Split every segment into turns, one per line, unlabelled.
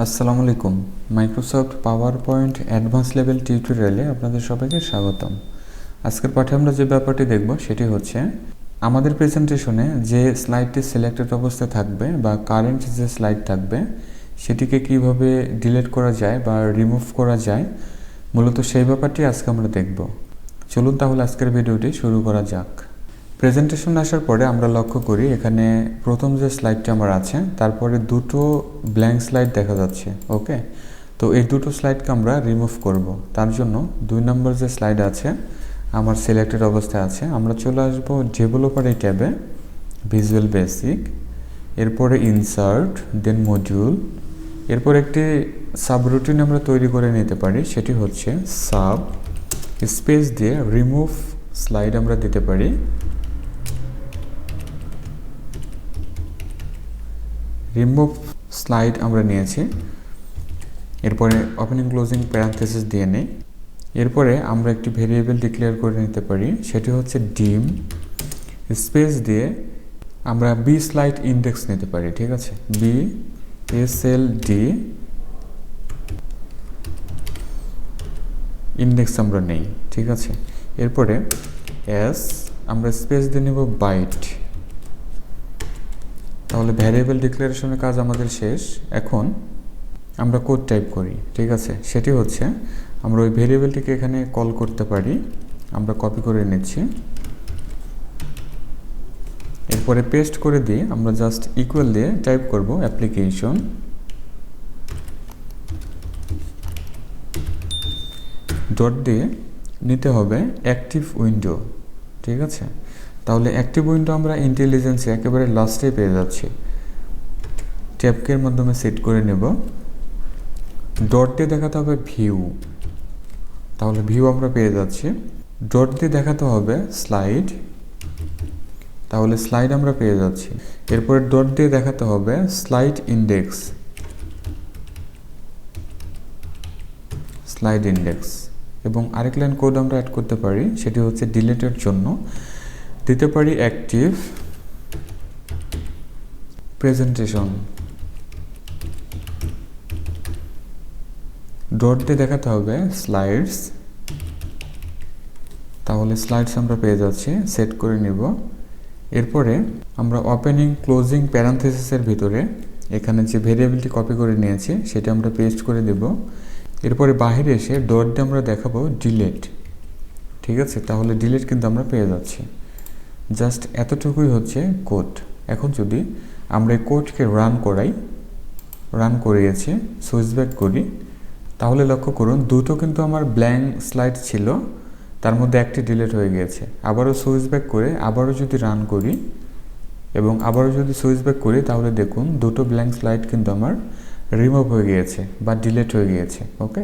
আসসালামু আলাইকুম। Microsoft power point advance level টিউটোরিয়ালে আপনাদের সবাইকে স্বাগতম। আজকের পাঠে আমরা যে ব্যাপারটি দেখব সেটি হচ্ছে আমাদের প্রেজেন্টেশনে যে স্লাইডটি সিলেক্টেড অবস্থায় থাকবে বা কারেন্ট যে স্লাইড থাকবে সেটিকে কিভাবে ডিলিট করা যায় বা রিমুভ করা যায়, মূলত সেই ব্যাপারটি আজকে আমরা দেখব। চলুন তাহলে আজকের ভিডিওটি শুরু করা যাক। প্রেজেন্টেশন আসার পরে আমরা লক্ষ্য করি এখানে প্রথম যে স্লাইডটি আমার আছে তারপরে দুটো ব্ল্যাঙ্ক স্লাইড দেখা যাচ্ছে। ওকে, তো এই দুটো স্লাইডকে আমরা রিমুভ করব। তার জন্য 2 নম্বর যে স্লাইড আছে আমার সিলেক্টেড অবস্থায় আছে, আমরা চলে আসব ডেভেলপার এই ট্যাবে, ভিজুয়াল বেসিক, এরপরে ইনসার্ট, দেন মডিউল, এরপর একটি সাবরুটিন আমরা তৈরি করে নিতে পারি, সেটি হচ্ছে সাব স্পেস দিয়ে রিমুভ স্লাইড আমরা দিতে পারি। রিমুভ স্লাইড আমরা নিয়েছি, এরপরে ওপেনিং ক্লোজিং প্যারান্থেসিস দিয়ে নেই। এরপরে আমরা একটি ভেরিয়েবল ডিক্লেয়ার করে নিতে পারি, সেটি হচ্ছে ডিম স্পেস দিয়ে আমরা বি স্লাইড ইন্ডেক্স নিতে পারি। ঠিক আছে, বি SLD ইন্ডেক্স আমরা নেই। ঠিক আছে, এরপরে এস আমরা স্পেস দিয়ে নেব বাইট। তাহলে ভ্যারিয়েবল ডিক্লারেশনের কাজ আমাদের শেষ। এখন আমরা কোড টাইপ করি। ঠিক আছে, সেটি হচ্ছে আমরা ওই ভেরিয়েবলটিকে এখানে কল করতে পারি। আমরা কপি করে নিচ্ছি, এরপরে পেস্ট করে দিয়ে আমরা জাস্ট ইকুয়াল দিয়ে টাইপ করব অ্যাপ্লিকেশন ডট দিয়ে নিতে হবে অ্যাক্টিভ উইন্ডো। ঠিক আছে, তাহলে অ্যাক্টিভ উইন্ডো আমরা ইন্টেলিজেন্সে একেবারে লাস্টে পেয়ে যাচ্ছি। ট্যাবকের মাধ্যমে সেট করে নেব। ডট দিয়ে দেখাতে হবে ভিউ, তাহলে ভিউ আমরা পেয়ে যাচ্ছি। ডট দিয়ে দেখাতে হবে স্লাইড, তাহলে স্লাইড আমরা পেয়ে যাচ্ছি। এরপরে ডট দিয়ে দেখাতে হবে স্লাইড ইন্ডেক্স, স্লাইড ইন্ডেক্স। এবং আরেক লাইন কোড আমরা অ্যাড করতে পারি, সেটি হচ্ছে ডিলিটের জন্য দিতে পারি অ্যাক্টিভ প্রেজেন্টেশন। ডট দিয়ে দেখাতে হবে স্লাইডস, তাহলে স্লাইডস আমরা পেয়ে যাচ্ছি। সেট করে নিব। এরপরে আমরা ওপেনিং ক্লোজিং প্যারান্থেসিসের ভিতরে এখানে যে ভেরিয়েবলটি কপি করে নিয়েছি সেটা আমরা পেস্ট করে দেব। এরপরে বাইরে এসে ডট দিয়ে আমরা দেখাবো ডিলিট। ঠিক আছে, তাহলে ডিলিট কিন্তু আমরা পেয়ে যাচ্ছি। জাস্ট এতটুকুই হচ্ছে কোড। এখন যদি আমরা এই কোডকে রান করিয়েছি, সুইচ ব্যাক করি, তাহলে লক্ষ্য করুন দুটো কিন্তু আমার ব্ল্যাঙ্ক স্লাইড ছিল, তার মধ্যে একটি ডিলিট হয়ে গিয়েছে। আবারও সুইচ ব্যাক করে আবারও যদি রান করি এবং আবারও যদি সুইচ ব্যাক করি, তাহলে দেখুন দুটো ব্ল্যাঙ্ক স্লাইড কিন্তু আমার রিমুভ হয়ে গিয়েছে বা ডিলিট হয়ে গিয়েছে। ওকে,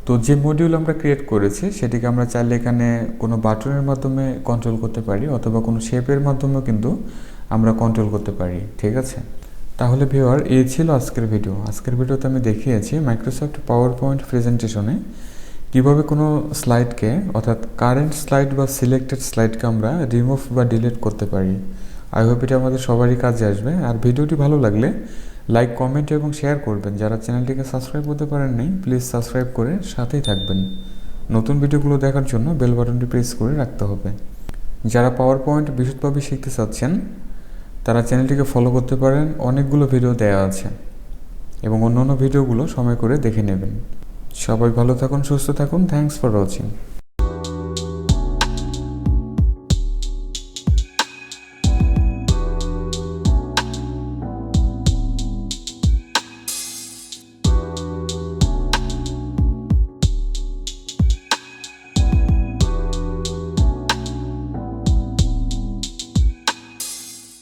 তো যে মডিউল আমরা ক্রিয়েট করেছি সেটিকে আমরা চাইলে এখানে কোনো বাটনের মাধ্যমে কন্ট্রোল করতে পারি অথবা কোনো শেপের মাধ্যমেও কিন্তু আমরা কন্ট্রোল করতে পারি। ঠিক আছে, তাহলে ভিউয়ার এই ছিল আজকের ভিডিও। আজকের ভিডিওতে আমি দেখিয়েছি মাইক্রোসফট পাওয়ার পয়েন্ট প্রেজেন্টেশনে কীভাবে কোনো স্লাইডকে, অর্থাৎ কারেন্ট স্লাইড বা সিলেক্টেড স্লাইডকে আমরা রিমুভ বা ডিলিট করতে পারি। আই হোপ এটা আমাদের সবারই কাজে আসবে। আর ভিডিওটি ভালো লাগলে লাইক, কমেন্ট এবং শেয়ার করবেন। যারা চ্যানেলটিকে সাবস্ক্রাইব করতে পারেননি প্লিজ সাবস্ক্রাইব করে সাথেই থাকবেন। নতুন ভিডিওগুলো দেখার জন্য বেল বাটনটি প্রেস করে রাখতে হবে। যারা পাওয়ার পয়েন্ট বিশদভাবে শিখতে চাচ্ছেন তারা চ্যানেলটিকে ফলো করতে পারেন, অনেকগুলো ভিডিও দেওয়া আছে এবং অন্যান্য ভিডিওগুলো সময় করে দেখে নেবেন। সবাই ভালো থাকুন, সুস্থ থাকুন। Thanks for watching.